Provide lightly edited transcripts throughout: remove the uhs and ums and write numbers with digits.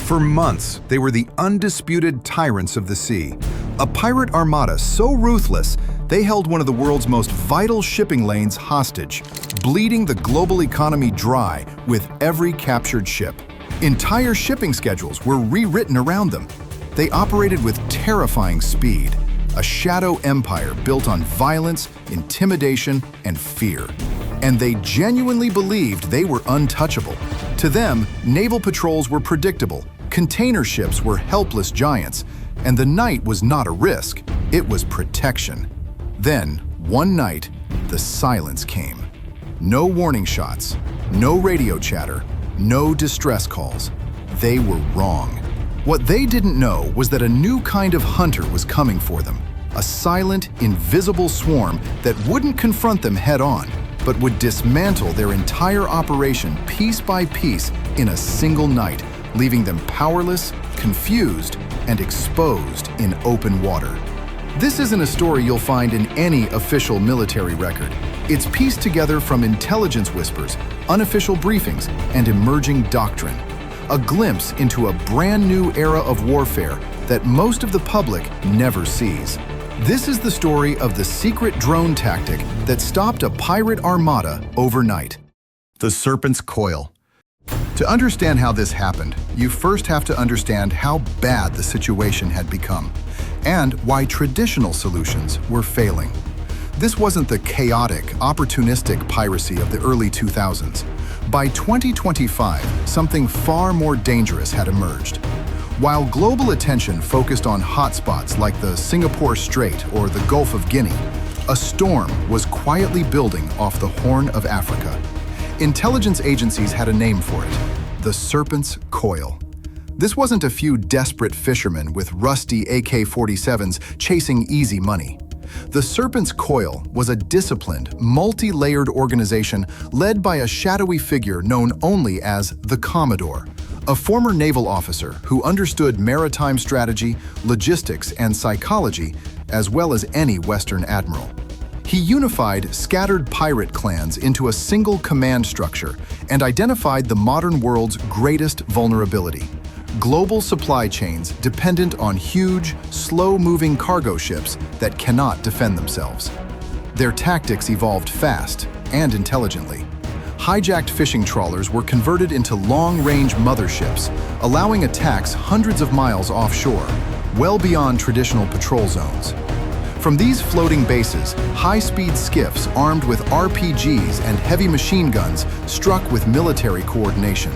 For months, they were the undisputed tyrants of the sea. A pirate armada so ruthless, they held one of the world's most vital shipping lanes hostage, bleeding the global economy dry with every captured ship. Entire shipping schedules were rewritten around them. They operated with terrifying speed, a shadow empire built on violence, intimidation, and fear. And they genuinely believed they were untouchable. To them, naval patrols were predictable, container ships were helpless giants, and the night was not a risk, it was protection. Then, one night, the silence came. No warning shots, no radio chatter, no distress calls. They were wrong. What they didn't know was that a new kind of hunter was coming for them, a silent, invisible swarm that wouldn't confront them head-on, but would dismantle their entire operation piece by piece in a single night, leaving them powerless, confused, and exposed in open water. This isn't a story you'll find in any official military record. It's pieced together from intelligence whispers, unofficial briefings, and emerging doctrine. A glimpse into a brand new era of warfare that most of the public never sees. This is the story of the secret drone tactic that stopped a pirate armada overnight. The Serpent's Coil. To understand how this happened, you first have to understand how bad the situation had become, and why traditional solutions were failing. This wasn't the chaotic, opportunistic piracy of the early 2000s. By 2025, something far more dangerous had emerged. While global attention focused on hotspots like the Singapore Strait or the Gulf of Guinea, a storm was quietly building off the Horn of Africa. Intelligence agencies had a name for it: the Serpent's Coil. This wasn't a few desperate fishermen with rusty AK-47s chasing easy money. The Serpent's Coil was a disciplined, multi-layered organization led by a shadowy figure known only as the Commodore, a former naval officer who understood maritime strategy, logistics, and psychology as well as any Western admiral. He unified scattered pirate clans into a single command structure and identified the modern world's greatest vulnerability: global supply chains dependent on huge, slow-moving cargo ships that cannot defend themselves. Their tactics evolved fast and intelligently. Hijacked fishing trawlers were converted into long-range motherships, allowing attacks hundreds of miles offshore, well beyond traditional patrol zones. From these floating bases, high-speed skiffs armed with RPGs and heavy machine guns struck with military coordination.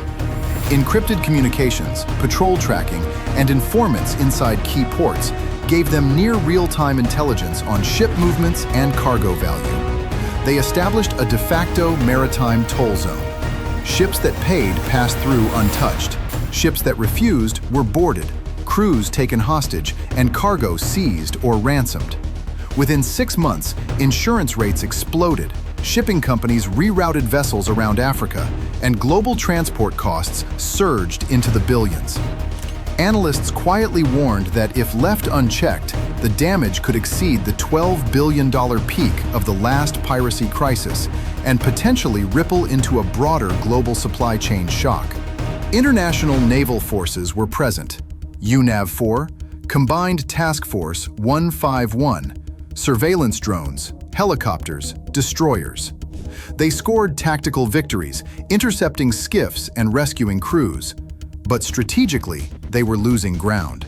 Encrypted communications, patrol tracking, and informants inside key ports gave them near real-time intelligence on ship movements and cargo value. They established a de facto maritime toll zone. Ships that paid passed through untouched. Ships that refused were boarded, crews taken hostage, and cargo seized or ransomed. Within 6 months, insurance rates exploded, shipping companies rerouted vessels around Africa, and global transport costs surged into the billions. Analysts quietly warned that if left unchecked, the damage could exceed the $12 billion peak of the last piracy crisis and potentially ripple into a broader global supply chain shock. International naval forces were present: UNAV-4, Combined Task Force 151, surveillance drones, helicopters, destroyers. They scored tactical victories, intercepting skiffs and rescuing crews. But strategically, they were losing ground.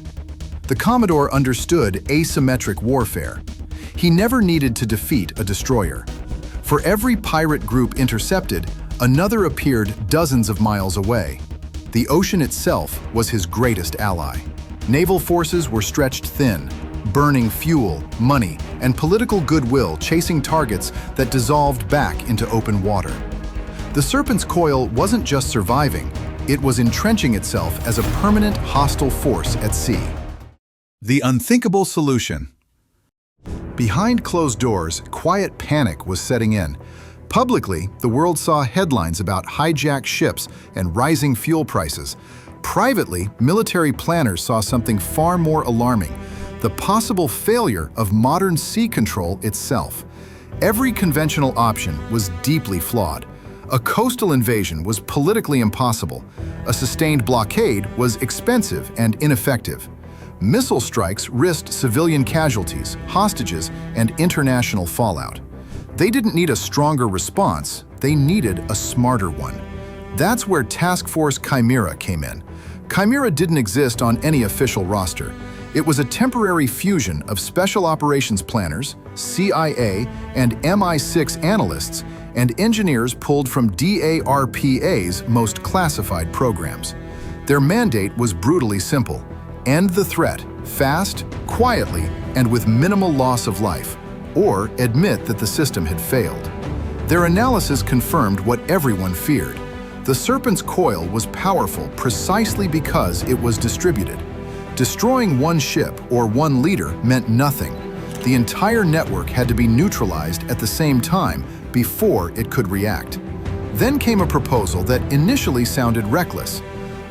The Commodore understood asymmetric warfare. He never needed to defeat a destroyer. For every pirate group intercepted, another appeared dozens of miles away. The ocean itself was his greatest ally. Naval forces were stretched thin, burning fuel, money, and political goodwill chasing targets that dissolved back into open water. The Serpent's Coil wasn't just surviving, it was entrenching itself as a permanent hostile force at sea. The Unthinkable Solution. Behind closed doors, quiet panic was setting in. Publicly, the world saw headlines about hijacked ships and rising fuel prices. Privately, military planners saw something far more alarming: the possible failure of modern sea control itself. Every conventional option was deeply flawed. A coastal invasion was politically impossible. A sustained blockade was expensive and ineffective. Missile strikes risked civilian casualties, hostages, and international fallout. They didn't need a stronger response, they needed a smarter one. That's where Task Force Chimera came in. Chimera didn't exist on any official roster. It was a temporary fusion of special operations planners, CIA, and MI6 analysts, and engineers pulled from DARPA's most classified programs. Their mandate was brutally simple: end the threat, fast, quietly, and with minimal loss of life, or admit that the system had failed. Their analysis confirmed what everyone feared. The Serpent's coil was powerful precisely because it was distributed. Destroying one ship or one leader meant nothing. The entire network had to be neutralized at the same time before it could react. Then came a proposal that initially sounded reckless.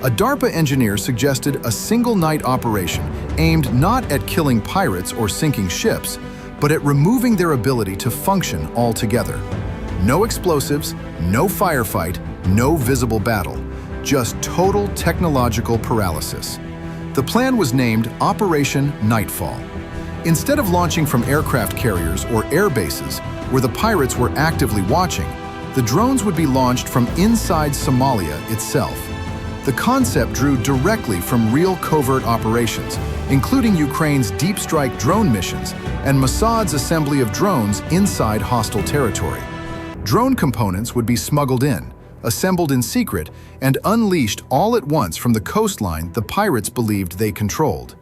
A DARPA engineer suggested a single-night operation aimed not at killing pirates or sinking ships, but at removing their ability to function altogether. No explosives, no firefight, no visible battle, just total technological paralysis. The plan was named Operation Nightfall. Instead of launching from aircraft carriers or air bases, where the pirates were actively watching, the drones would be launched from inside Somalia itself. The concept drew directly from real covert operations, including Ukraine's deep strike drone missions and Mossad's assembly of drones inside hostile territory. Drone components would be smuggled in, assembled in secret, and unleashed all at once from the coastline the pirates believed they controlled.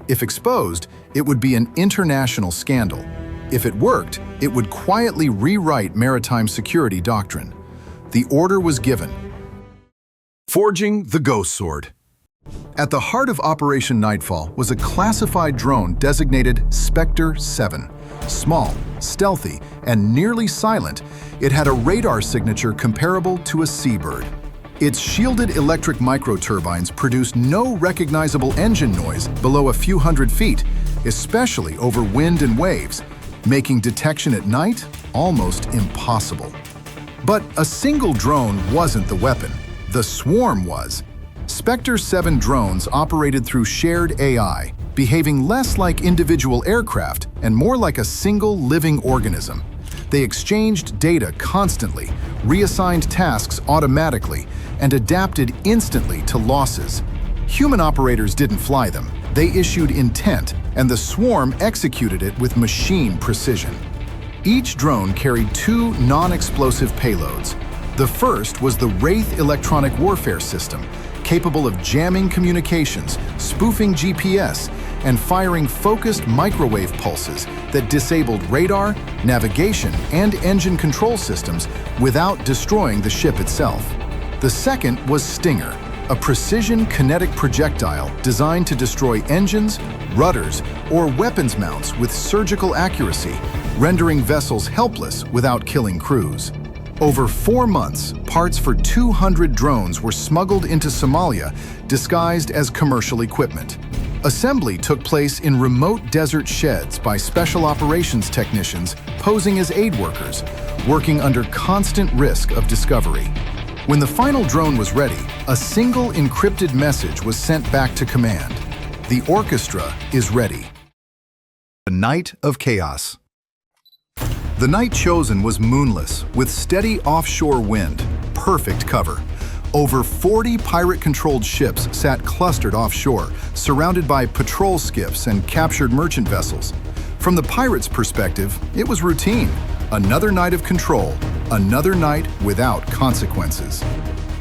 If exposed, it would be an international scandal. If it worked, it would quietly rewrite maritime security doctrine. The order was given: forging the Ghost Sword. At the heart of Operation Nightfall was a classified drone designated Spectre 7. Small, stealthy, and nearly silent, it had a radar signature comparable to a seabird. Its shielded electric microturbines produced no recognizable engine noise below a few hundred feet, especially over wind and waves, making detection at night almost impossible. But a single drone wasn't the weapon. The swarm was. Spectre 7 drones operated through shared AI, behaving less like individual aircraft and more like a single living organism. They exchanged data constantly, reassigned tasks automatically, and adapted instantly to losses. Human operators didn't fly them. They issued intent, and the swarm executed it with machine precision. Each drone carried 2 non-explosive payloads. The first was the Wraith electronic warfare system, capable of jamming communications, spoofing GPS, and firing focused microwave pulses that disabled radar, navigation, and engine control systems without destroying the ship itself. The second was Stinger, a precision kinetic projectile designed to destroy engines, rudders, or weapons mounts with surgical accuracy, rendering vessels helpless without killing crews. Over 4 months, parts for 200 drones were smuggled into Somalia, disguised as commercial equipment. Assembly took place in remote desert sheds by special operations technicians posing as aid workers, working under constant risk of discovery. When the final drone was ready, a single encrypted message was sent back to command: "The orchestra is ready." A night of chaos. The night chosen was moonless, with steady offshore wind, perfect cover. Over 40 pirate-controlled ships sat clustered offshore, surrounded by patrol skiffs and captured merchant vessels. From the pirates' perspective, it was routine. Another night of control, another night without consequences.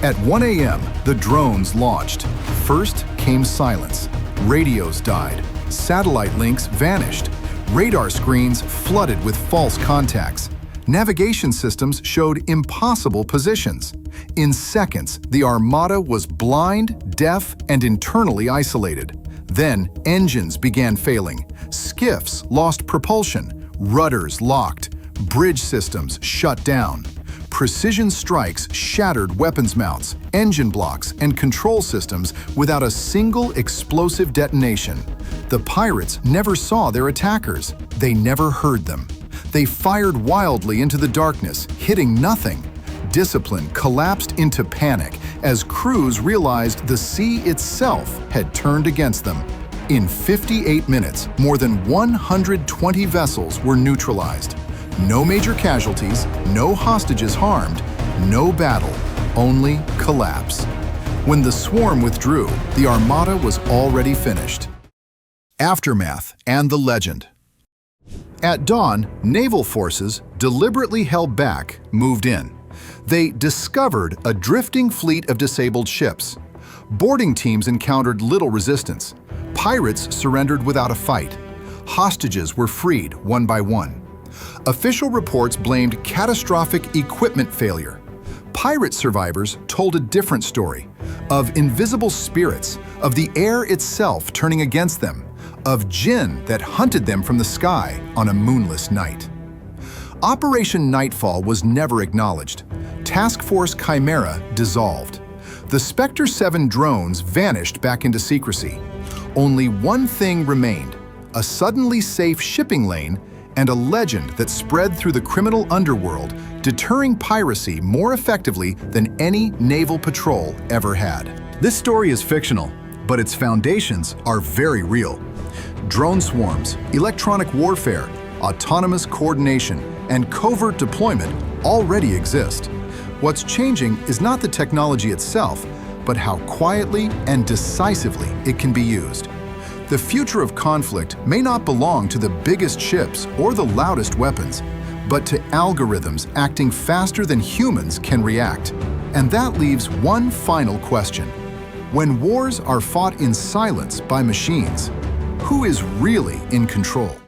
At 1 a.m., the drones launched. First came silence. Radios died. Satellite links vanished. Radar screens flooded with false contacts. Navigation systems showed impossible positions. In seconds, the Armada was blind, deaf, and internally isolated. Then, engines began failing. Skiffs lost propulsion. Rudders locked. Bridge systems shut down. Precision strikes shattered weapons mounts, engine blocks, and control systems without a single explosive detonation. The pirates never saw their attackers. They never heard them. They fired wildly into the darkness, hitting nothing. discipline collapsed into panic as crews realized the sea itself had turned against them. In 58 minutes, more than 120 vessels were neutralized. No major casualties, no hostages harmed, no battle, only collapse. When the swarm withdrew, the Armada was already finished. Aftermath and the legend. At dawn, naval forces, deliberately held back, moved in. They discovered a drifting fleet of disabled ships. Boarding teams encountered little resistance. Pirates surrendered without a fight. Hostages were freed one by one. Official reports blamed catastrophic equipment failure. Pirate survivors told a different story, of invisible spirits, of the air itself turning against them, of jinn that hunted them from the sky on a moonless night. Operation Nightfall was never acknowledged. Task Force Chimera dissolved. The Spectre 7 drones vanished back into secrecy. Only one thing remained, a suddenly safe shipping lane and a legend that spread through the criminal underworld, deterring piracy more effectively than any naval patrol ever had. This story is fictional, but its foundations are very real. Drone swarms, electronic warfare, autonomous coordination, and covert deployment already exist. What's changing is not the technology itself, but how quietly and decisively it can be used. The future of conflict may not belong to the biggest ships or the loudest weapons, but to algorithms acting faster than humans can react. And that leaves one final question. When wars are fought in silence by machines, who is really in control?